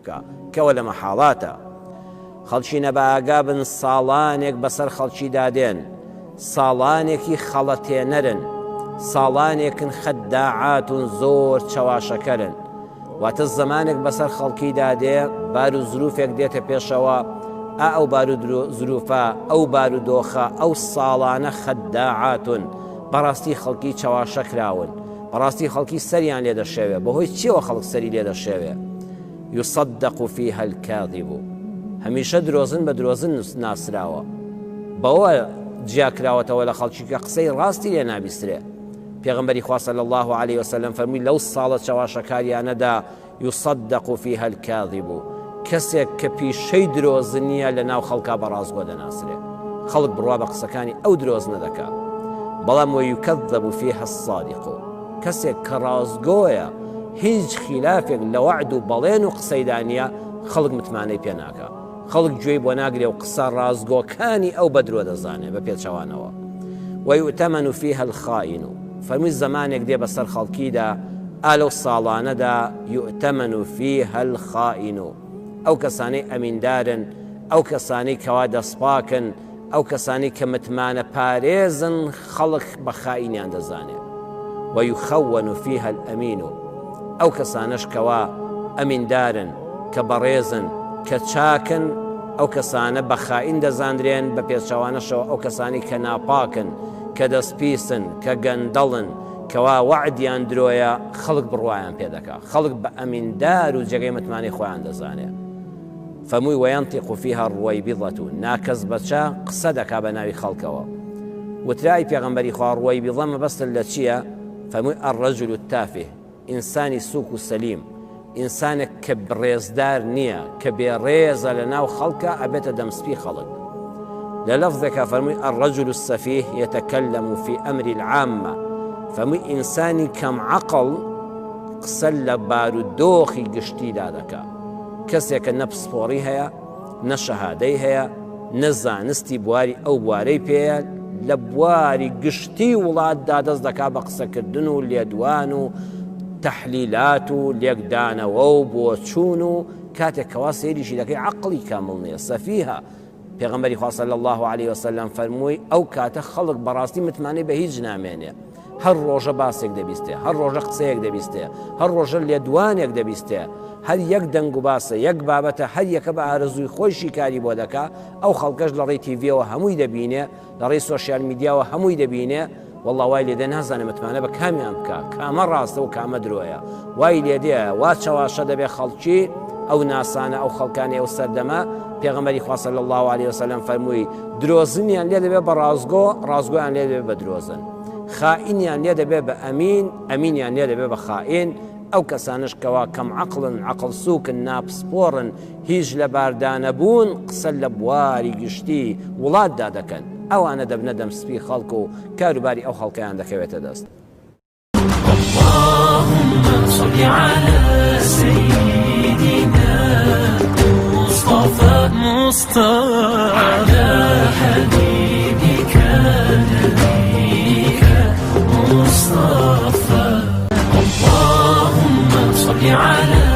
بکە کەوە لە مەحاڵاتە. خەڵکی نەباگا بن ساڵانێک بەسەر خەڵکی دادێن، ساڵانێکی خەڵەتێنەرن، ساڵانێکن خەداعاتون زۆر چەواشەکەرن. واتە زمانێک بەسەر خەڵکی دادێ بار و زروفێک دێتە پێشەوە، ئەو بار و زروفە ئەو بار و دۆخە ئەو ساڵانە خەداعاتون بەڕاستی خەڵکی چەواشەکراون، بەڕاستی خەڵکی سەریان لێ دەشێوێ. بەهۆی چیەوە خەڵک سەری لێ دەشێوێ؟ یصدق فیها الکاذب، هەمیشە درۆزن بە درۆزن ناسراوە، بەوە جیاکراوەتەوە لە خەڵکی کە قسەی ڕاستی لێ نابیسترێ. پێغەمبەری خوا صلی الله عليه وسلم فەرمووی لەو ساڵە چەواشەکاریانەدا یصدق فیها الکاذب، کەسێک کە پیشەی درۆزن نییە لە ناو خەڵکا بەڕازگۆ دەناسرێ، خەڵک بڕوا بە قسەکانی ئەو درۆز نەدەکا. بەڵام ویکەذب فیها الصادق، کەسێک کە ڕازگۆیە هیچ خلافێک لە وعد و بەڵێن و قسەیدانە خەڵک متمانەی پێ ناکە، خەڵک گوێی بۆ ناگرێ و قسە ڕازگۆکانی ئەو بەدرۆ دەزانێ بە پێچەوانەوە. ويؤتمن فيها الخائن، فەرمووی زمانێک دێ بەسەر خەڵکیدا ئالەو ساڵانەدا یؤتەمن فيها الخائن، ئەو کەسانەی ئەمیندارن، ئەو کەسانەی کەوا دەسپاکن، ئەو کەسانی کە متمانە پارێزن خەڵک بە خائینیان دەزانێ. ويخون فيها الأمين، ئەو کەسانەش کەوا ئەمیندارن کە بەڕێزن کە چاکن، ئەو کەسانە بە خائین دەزاندرێن بە پێچەوانەشەوە ئەو کەسانی کە ناپاکن، کە دەستپیسن، کە گەندەڵن، کەوا وعدیان درۆیە خەڵک بڕوایان پێ دەکا، خەڵک بە ئەمیندار و جێگەی متمانی خۆیان دەزانێ. فەرمووی وەیەنتیق فیها الڕوەیبیضة، ناکەس بەچە قسە دەکا بە ناوی خەڵکەوە. وترای پێغەمبەری خوا ڕوەیبیضە مەبەستن لە چییە؟ فەرمووی الرەجل التافه، ئینسانی سووک و سەلیم، ئینسانێک کە بڕێزدار نییە، کە بێڕێزە لە ناو خەڵکە ئەبێتە دەمسپی خەڵک. لە لەفظێکا فەرمووی الرەجل السەفیه یەتەکەلەم فی ئەمری العامە، فەرمووی ئینسانی کەم عەقڵ قسە لە بارودۆخی گشتیدا دەکا، کەسێکە نە پسپۆڕی هەیە، نە شەهادەی هەیە، نە زانستی بواری ئەو بوارەی پێیە، لە بواری گشتی وڵاتدا دەست دەکا بە قسەکردن و لێدوان و تەحلیلات و لێکدانەوە و بۆچوون و کاتێکەوە سەیریشی دەکەی عەقڵی کامڵ نییە، سەفیهە. پێغەمبەری خوا صلی الله عليه وسلم فەرمووی ئەو کاتە خەڵک بەڕاستی متمانەی بە هیچ نامێنێ، هەر ڕۆژە باسێک دەبیستێ، هەر ڕۆژە قسەیەک دەبیستێ، هەر ڕۆژە لێدوانێک دەبیستێ، هەر یەک دەنگ و باسە، یەک بابەتە، هەر یەکە بە ئارەزووی خۆی شیکاری بۆ دەکا. ئەو خەڵکەش لە ڕێی تیڤیەوە هەمووی دەبینێ، لە ڕێی سۆشیال میدیاوە هەمووی دەبینێ. والله وای لێدێ نازانێ متمانە بە کامیان بکە، کامە ڕاستە و کامە درۆیە، وای لێدێ وا چەواشە دەبێ خەڵکی ئەو ناسانە ئەو خەڵکانی ئەو سەردەمە. پێغەمبەری خوا صلی الله عليه وسلم فەرمووی درۆزنیان لێ دەبێ بە ڕازگۆ، ڕازگۆیان لێ دەبێ بە درۆزن، خائینیان لێ دەبێ بە ئەمین، ئەمینیان لێ دەبێ بە خائین. ئەو کەسانش کەوا کەم عەقڵن، عەقڵ سووکن، ناپسپۆڕن، هیچ لە باردانەبوون، قسە لە بواری گشتی وڵاتدا دەکەن، ئەوانە دەبنە دەمسپی خەڵک و کاروباری ئەو خەڵکیان دەکەوێتە دەست. اللهم صل على سيدنا مصطفى على حبيبك نبيك مصطفى. اللهم صل على